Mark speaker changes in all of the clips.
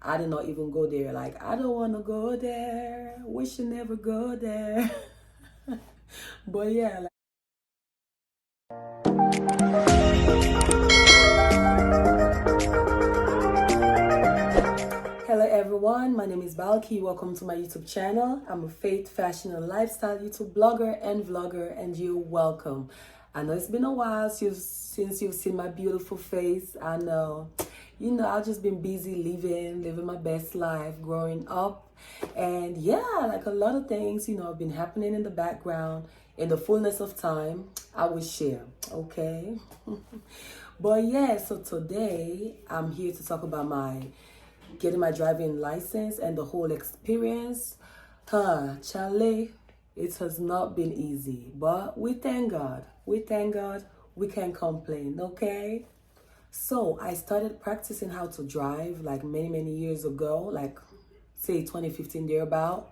Speaker 1: I did not even go there. Like, I don't want to go there. We should never go there. But yeah, like, hello everyone, my name is Balki. Welcome to my YouTube channel. I'm a faith, fashion, and lifestyle YouTube blogger and vlogger, and you're welcome. I know it's been a while since you've seen my beautiful face. I know, I've just been busy living my best life, growing up. And yeah, like a lot of things, have been happening in the background. In the fullness of time, I will share, okay? But yeah, so today I'm here to talk about getting my driving license and the whole experience. Charlie, it has not been easy, but we thank God. We thank God. We can't complain, okay? So I started practicing how to drive like many years ago, like say 2015 thereabout.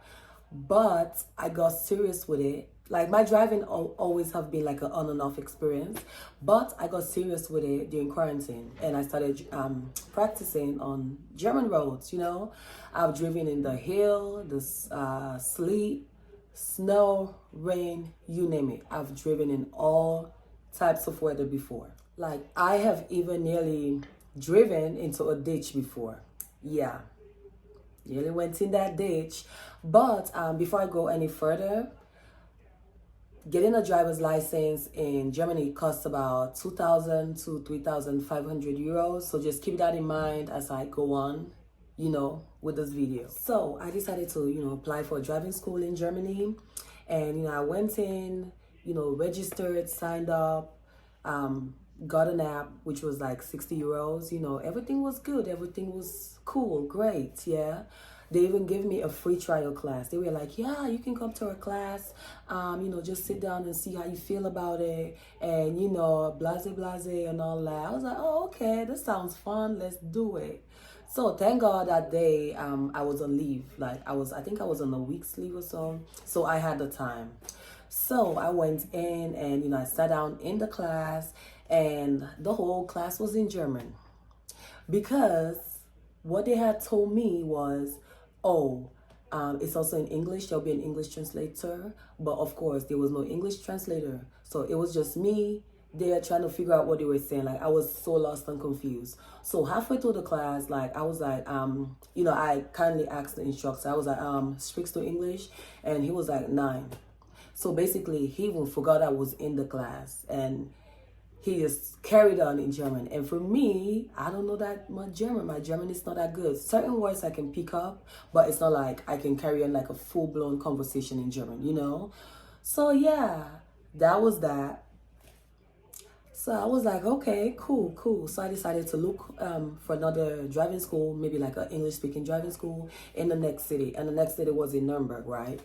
Speaker 1: But I got serious with it. Like my driving always have been like an on and off experience, but I got serious with it during quarantine, and I started practicing on German roads. I've driven in the hill, the sleet, snow, rain, you name it. I've driven in all types of weather before. Like I have even nearly driven into a ditch before. Yeah, nearly went in that ditch. But before I go any further, getting a driver's license in Germany costs about 2,000 to 3,500 euros. So just keep that in mind as I go on, with this video. So I decided to, apply for a driving school in Germany. And, I went in, registered, signed up, got an app, which was like 60 euros. Everything was good. Everything was cool, great, yeah. They even gave me a free trial class. They were like, yeah, you can come to our class, just sit down and see how you feel about it. And, blase, and all that. I was like, oh, okay, this sounds fun. Let's do it. So thank God that day I was on leave. Like I think I was on a week's leave or so. So I had the time. So I went in and, I sat down in the class, and the whole class was in German. Because what they had told me was, it's also in English. There'll be an English translator. But of course, there was no English translator. So it was just me there trying to figure out what they were saying. Like, I was so lost and confused. So halfway through the class, like, I was like, I kindly asked the instructor. I was like, speaks to English? And he was like, 9. So basically, he even forgot I was in the class. And he just carried on in German. And for me, I don't know that much German. My German is not that good. Certain words I can pick up, but it's not like I can carry on like a full-blown conversation in German, So yeah, that was that. So I was like, okay, cool. So I decided to look for another driving school, maybe like an English-speaking driving school in the next city. And the next city was in Nuremberg, right?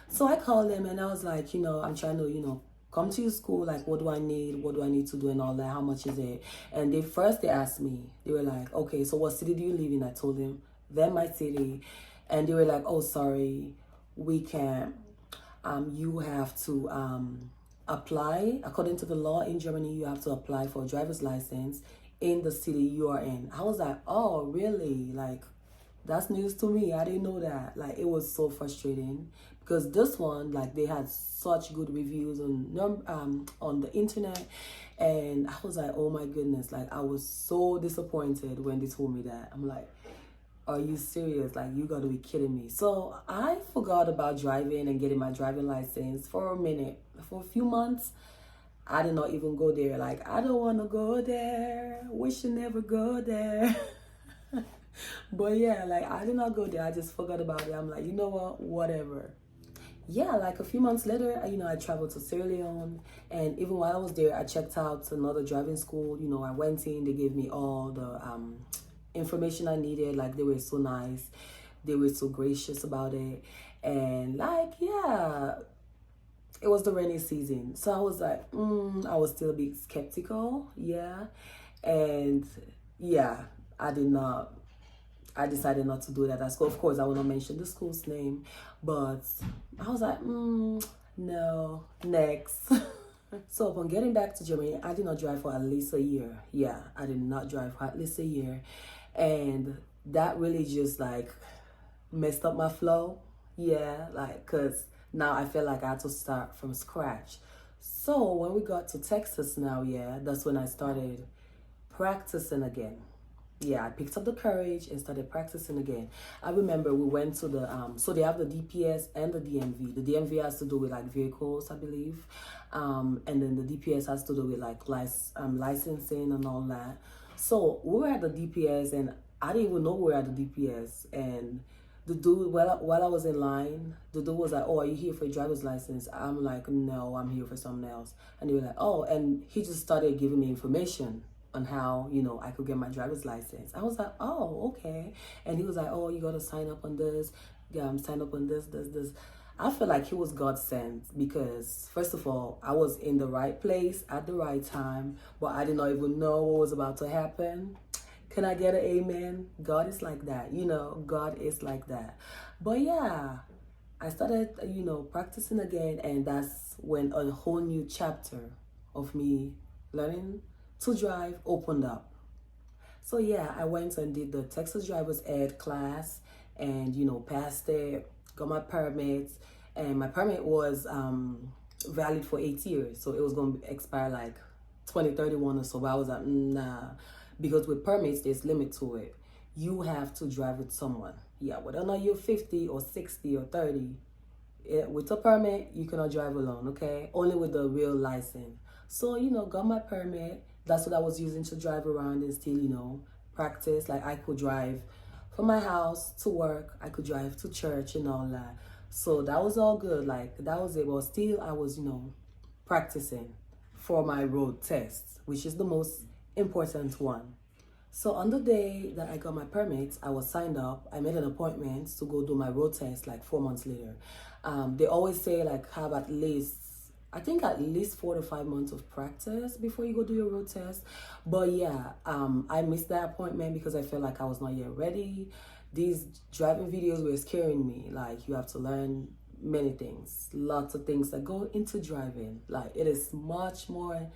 Speaker 1: So I called them and I was like, I'm trying to, come to your school, like, what do I need? What do I need to do and all that? How much is it? And they asked me, they were like, okay, so what city do you live in? I told them, then my city. And they were like, oh, sorry, we can't. You have to apply. According to the law in Germany, you have to apply for a driver's license in the city you are in. I was like, oh, really? Like, that's news to me. I didn't know that. Like, it was so frustrating because this one, like, they had such good reviews on the internet, and I was like, oh my goodness, like, I was so disappointed when they told me that. I'm like, are you serious? Like, you gotta be kidding me. So I forgot about driving and getting my driving license for a minute. For a few months, I did not even go there. Like, I don't want to go there. We should never go there. But yeah, like, I did not go there. I just forgot about it. I'm like, you know what? Whatever. Yeah, like a few months later, I traveled to Sierra Leone. And even while I was there, I checked out another driving school. I went in. They gave me all the information I needed. Like, they were so nice. They were so gracious about it. And like, yeah, it was the rainy season. So I was like, I was still a bit skeptical. Yeah. And yeah, I decided not to do that at school. Of course, I will not mention the school's name, but I was like, no, next. So upon getting back to Germany, I did not drive for at least a year. Yeah, I did not drive for at least a year. And that really just like messed up my flow. Yeah, like, cause now I feel like I had to start from scratch. So when we got to Texas now, yeah, that's when I started practicing again. Yeah, I picked up the courage and started practicing again. I remember we went to the so they have the DPS and the DMV. The DMV has to do with like vehicles, I believe, and then the DPS has to do with like licensing and all that. So we were at the DPS, and I didn't even know we were at the DPS. And the dude, while I was in line, the dude was like, "Oh, are you here for a driver's license?" I'm like, "No, I'm here for something else." And they were like, "Oh," and he just started giving me information on how, you know, I could get my driver's license. I was like, "Oh, okay." And he was like, "Oh, you gotta sign up on this. Yeah, I'm sign up on this. I feel like he was God sent, because first of all, I was in the right place at the right time, but I did not even know what was about to happen. Can I get an amen? God is like that, you know, God is like that. But yeah, I started, you know, practicing again, and that's when a whole new chapter of me learning to drive opened up. So yeah, I went and did the Texas driver's ed class, and you know, passed it, got my permits, and my permit was valid for 8 years, so it was going to expire like 2031 or so. But I was like, nah, because with permits there's limit to it. You have to drive with someone. Yeah, whether or not you're 50 or 60 or 30, with a permit you cannot drive alone, okay? Only with the real license. So you know, got my permit. That's what I was using to drive around and still, you know, practice. Like I could drive from my house to work, I could drive to church and all that. So that was all good, like that was it. But still I was, you know, practicing for my road test, which is the most important one. So on the day that I got my permit, I was signed up. I made an appointment to go do my road test like 4 months later. They always say like have at least, I think at least 4 to 5 months of practice before you go do your road test. But yeah, I missed that appointment because I felt like I was not yet ready. These driving videos were scaring me. Like you have to learn many things, lots of things that go into driving. Like it is much more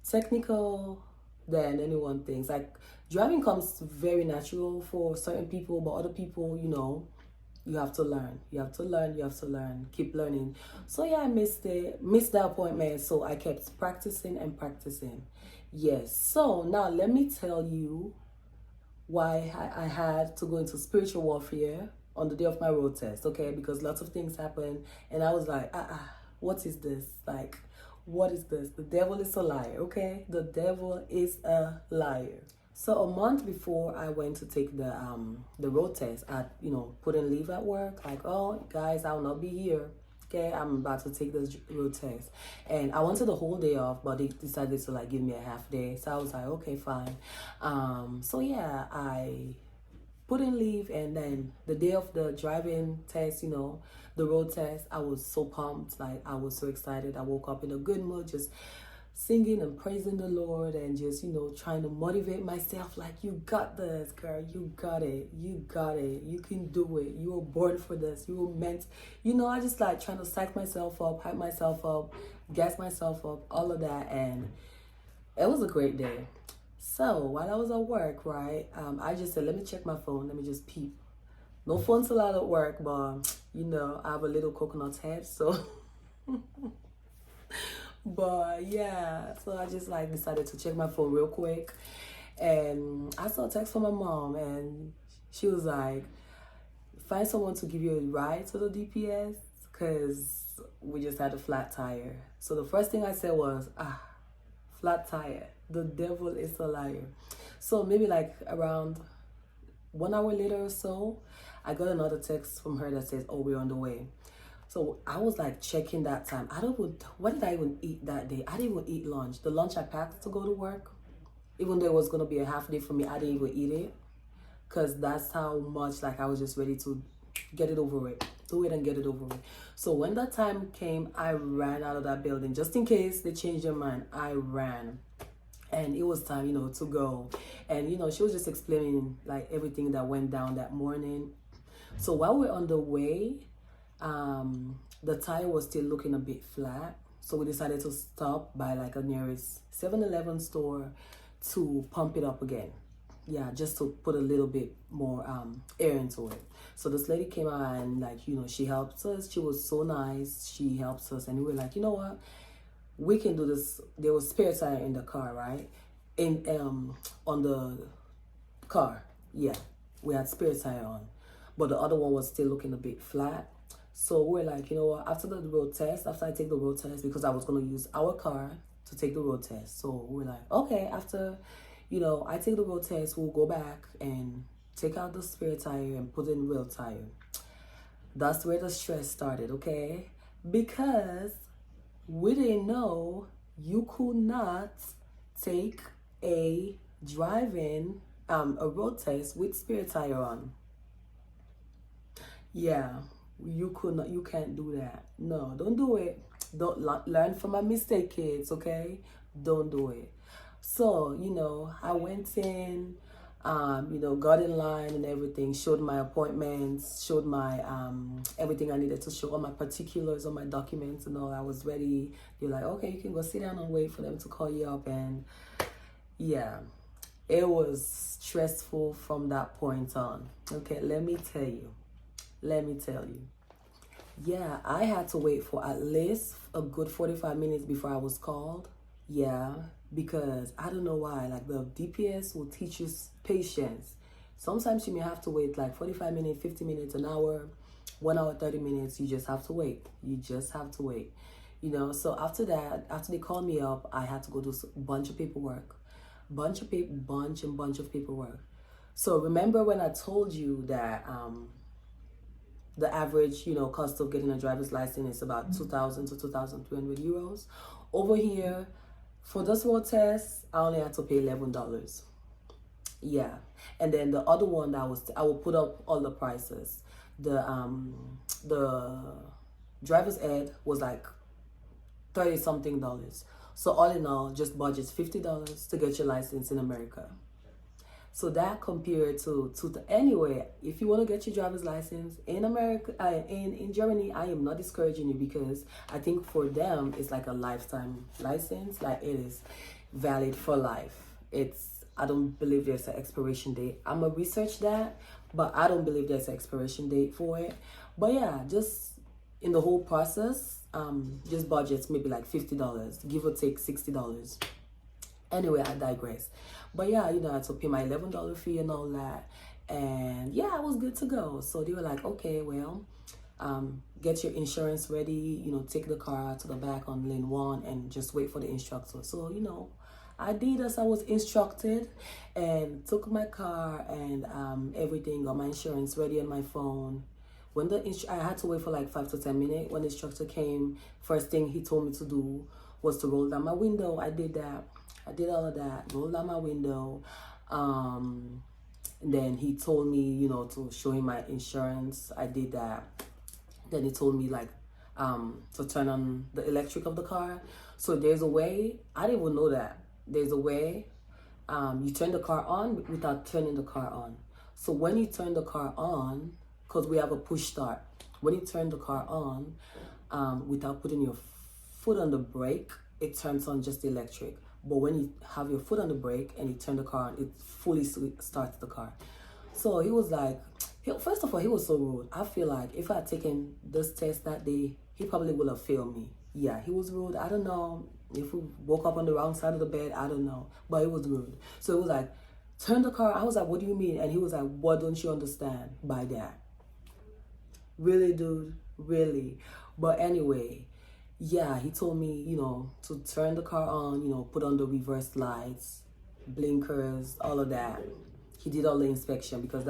Speaker 1: technical than anyone thinks. Like driving comes very natural for certain people, but other people, you know, you have to learn. You have to learn. You have to learn. Keep learning. So yeah, I missed the appointment. So I kept practicing and practicing. Yes. So now let me tell you why I had to go into spiritual warfare on the day of my road test. Okay, because lots of things happened, and I was like, what is this? Like, what is this? The devil is a liar. Okay, the devil is a liar. So a month before I went to take the road test, I, you know, put in leave at work. Like, oh guys, I will not be here. Okay, I'm about to take this road test, and I wanted the whole day off, but they decided to like give me a half day. So I was like, okay, fine. So yeah, I put in leave, and then the day of the driving test, you know, the road test, I was so pumped. Like I was so excited. I woke up in a good mood, just singing and praising the Lord, and just, you know, trying to motivate myself. Like, you got this, girl. You got it. You got it. You can do it. You were born for this. You were meant. You know, I just like trying to psych myself up, hype myself up, gas myself up, all of that. And it was a great day. So while I was at work, right, I just said, let me check my phone. Let me just peep. No phone's allowed at work, but you know, I have a little coconut head, so but yeah, so I just like decided to check my phone real quick, and I saw a text from my mom, and she was like, find someone to give you a ride to the DPS because we just had a flat tire. So the first thing I said was, flat tire. The devil is a liar. So maybe like around 1 hour later or so, I got another text from her that says, oh, we're on the way. So I was like checking that time. What did I even eat that day? I didn't even eat lunch. The lunch I packed to go to work, even though it was going to be a half day for me, I didn't even eat it. Because that's how much like I was just ready to get it over with. Do it and get it over with. So when that time came, I ran out of that building. Just in case they changed their mind, I ran. And it was time, you know, to go. And, you know, she was just explaining like everything that went down that morning. So while we're on the way, the tire was still looking a bit flat. So we decided to stop by like a nearest 7-Eleven store to pump it up again. yeah, just to put a little bit more air into it. So this lady came out and, like, you know, she helped us. She was so nice. She helps us, and we were like, you know what, we can do this. There was spare tire in the car, right? In on the car, yeah, we had spare tire on, but the other one was still looking a bit flat. So we're like, you know what, after the road test, after I take the road test, because I was going to use our car to take the road test. So we're like, okay, after, you know, I take the road test, we'll go back and take out the spare tire and put in real tire. That's where the stress started, okay? Because we didn't know you could not take a driving a road test with spare tire on. Yeah, you could not, you can't do that. No, don't do it. Don't learn from my mistake, kids, okay? Don't do it. So, you know, I went in, you know, got in line and everything, showed my appointments, showed my everything I needed to show, all my particulars, all my documents and all. I was ready. You're like, okay, you can go sit down and wait for them to call you up. And yeah, it was stressful from that point on. Okay, let me tell you. Yeah, I had to wait for at least a good 45 minutes before I was called. Yeah, because I don't know why. Like, the DPS will teach you patience. Sometimes you may have to wait like 45 minutes, 50 minutes, an hour, 1 hour, 30 minutes. You just have to wait. You just have to wait. You know, so after that, after they called me up, I had to go do a bunch of paperwork. Bunch of paperwork. So remember when I told you that the average, you know, cost of getting a driver's license is about 2,000 to 2,300 euros. Over here, for this road test, I only had to pay $11. Yeah, and then the other one that was, I will put up all the prices. The driver's ed was like 30 something dollars. So all in all, just budgets $50 to get your license in America. So that compared to anyway, if you want to get your driver's license in America, in Germany, I am not discouraging you, because I think for them it's like a lifetime license. Like, it is valid for life. I don't believe there's an expiration date. I'm gonna research that, but I don't believe there's an expiration date for it. But yeah, just in the whole process, just budgets maybe like $50, give or take $60. Anyway, I digress. But yeah, you know, I had to pay my $11 fee and all that. And yeah, I was good to go. So they were like, okay, well, get your insurance ready, you know, take the car to the back on lane 1 and just wait for the instructor. So, you know, I did as I was instructed, and took my car and everything, got my insurance ready on my phone. When I had to wait for like 5 to 10 minutes. When the instructor came, first thing he told me to do was to roll down my window. I did that. I did all of that, rolled down my window. And then he told me, you know, to show him my insurance. I did that. Then he told me, like, to turn on the electric of the car. So there's a way, I didn't even know that. There's a way you turn the car on without turning the car on. So when you turn the car on, because we have a push start, when you turn the car on without putting your foot on the brake, it turns on just the electric. But when you have your foot on the brake and you turn the car on, it fully starts the car. So he was like, first of all, he was so rude. I feel like if I had taken this test that day, he probably would have failed me. Yeah, he was rude. I don't know if we woke up on the wrong side of the bed. I don't know. But it was rude. So it was like, turn the car. I was like, what do you mean? And he was like, what don't you understand by that? Really, dude? Really? But anyway, yeah, he told me, you know, to turn the car on, you know, put on the reverse lights, blinkers, all of that. He did all the inspection, because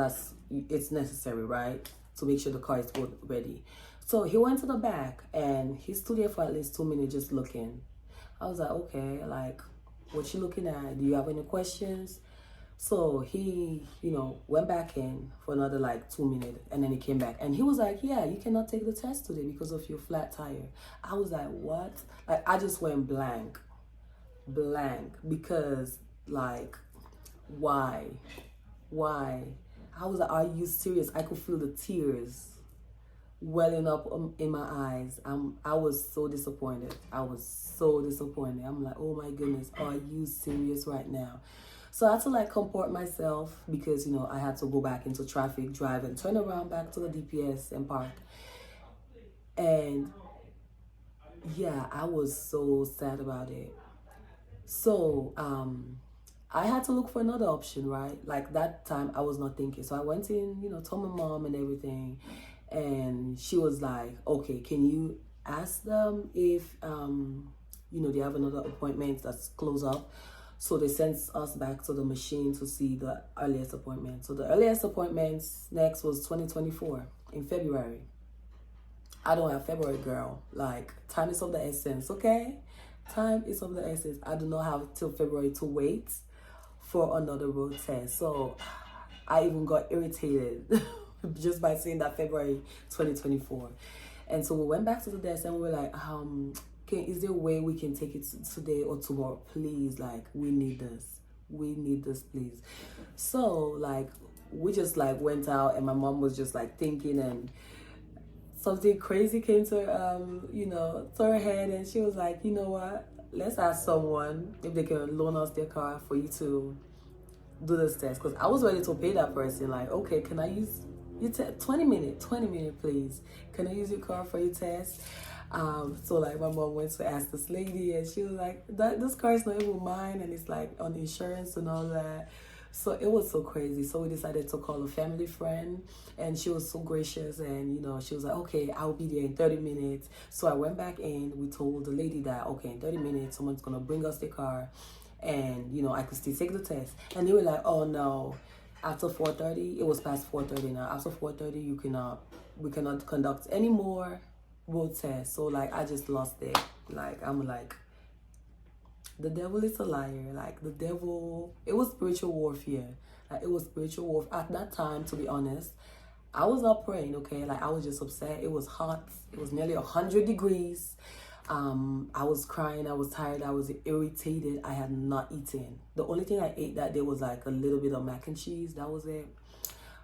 Speaker 1: it's necessary, right? To make sure the car is ready. So he went to the back and he stood there for at least 2 minutes just looking. I was like, okay, like, what you looking at? Do you have any questions? So he, you know, went back in for another like 2 minutes, and then he came back and he was like, yeah, you cannot take the test today because of your flat tire. I was like, what? Like, I just went blank, because like, why? I was like, are you serious? I could feel the tears welling up in my eyes. I was so disappointed. I'm like, oh my goodness, are you serious right now? So I had to like comport myself because, you know, I had to go back into traffic, drive, and turn around back to the DPS and park. And yeah, I was so sad about it. So I had to look for another option, right? Like that time I was not thinking. So I went in, you know, told my mom and everything. And she was like, okay, can you ask them if, you know, they have another appointment that's close up? So they sent us back to the machine to see the earliest appointment. So the earliest appointment next was 2024 in February. I don't have February, girl. Like, time is of the essence, okay? Time is of the essence. I do not have till February to wait for another road test. So I even got irritated just by seeing that February 2024. And so we went back to the desk and we were like, is there a way we can take it today or tomorrow? Please, like, we need this. We need this, please. So, like, we just, like, went out and my mom was just, like, thinking, and something crazy came to you know, to her head, and she was like, you know what, let's ask someone if they can loan us their car for you to do this test. Because I was ready to pay that person, like, okay, can I use your 20 minutes please, can I use your car for your test? So like my mom went to ask this lady, and she was like, this car is not even mine, and it's like on insurance and all that. So it was so crazy. So we decided to call a family friend, and she was so gracious, and you know, she was like, okay, I'll be there in 30 minutes. So I went back in. We told the lady that, okay, in 30 minutes someone's gonna bring us the car, and you know, I could still take the test. And they were like, oh no, after 4:30, it was past 4:30 now. After 4:30, we cannot conduct any more road tests. So like I just lost it. Like I'm like, the devil is a liar. Like the devil, it was spiritual warfare. Like it was spiritual warfare. At that time, to be honest, I was not praying, okay? Like I was just upset. It was hot. It was nearly 100 degrees. I was crying. I was tired. I was irritated. I had not eaten. The only thing I ate that day was like a little bit of mac and cheese. That was it.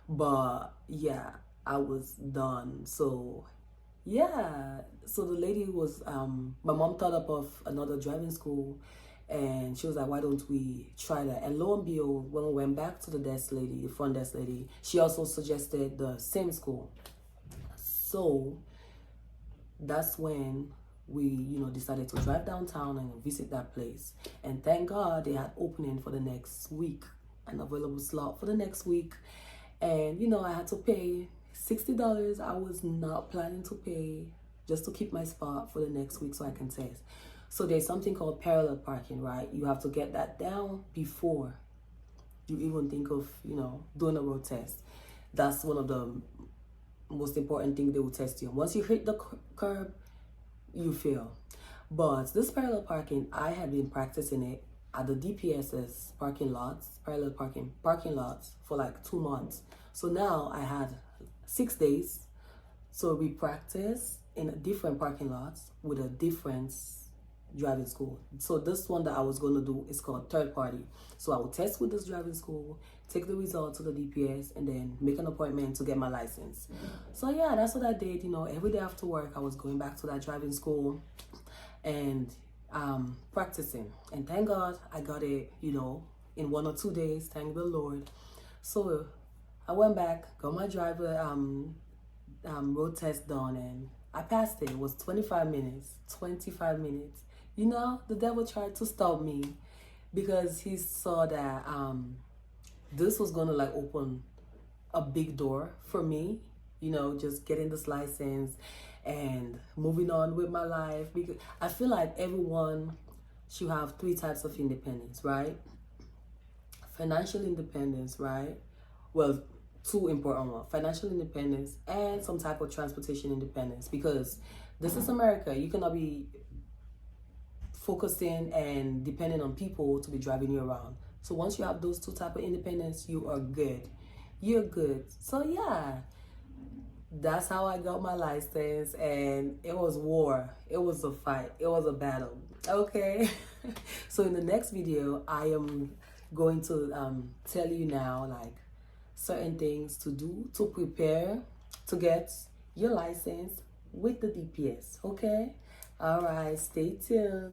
Speaker 1: But yeah, I was done. So yeah, so the lady was, my mom thought up of another driving school, and she was like, why don't we try that? And lo and behold, when we went back to the desk lady, the front desk lady, she also suggested the same school. So that's when we, you know, decided to drive downtown and visit that place. And thank God they had opening for the next week, an available slot for the next week. And, you know, I had to pay $60. I was not planning to pay, just to keep my spot for the next week so I can test. So there's something called parallel parking, right? You have to get that down before you even think of, you know, doing a road test. That's one of the most important things they will test you. Once you hit the curb, you fail. But this parallel parking, I had been practicing it at the DPS's parking lots, parallel parking lots for like 2 months. So now I had 6 days. So we practice in different parking lots with a different driving school. So this one that I was going to do is called third party. So I will test with this driving school, take the results to the DPS, and then make an appointment to get my license. So yeah, that's what I did. You know, every day after work, I was going back to that driving school and practicing. And thank God I got it, you know, in 1 or 2 days. Thank the Lord. So I went back, got my driver road test done, and I passed it. It was 25 minutes. 25 minutes. You know, the devil tried to stop me because he saw that this was gonna like open a big door for me, you know, just getting this license and moving on with my life. Because I feel like everyone should have 3 types of independence, right? Financial independence, right? Well, 2 important ones: financial independence and some type of transportation independence. Because this is America. You cannot be focusing and depending on people to be driving you around. So once you have those 2 type of independence, you are good. You're good. So yeah, that's how I got my license, and it was war. It was a fight. It was a battle. Okay. So in the next video, I am going to tell you now like certain things to do to prepare to get your license with the DPS. Okay. All right, stay tuned.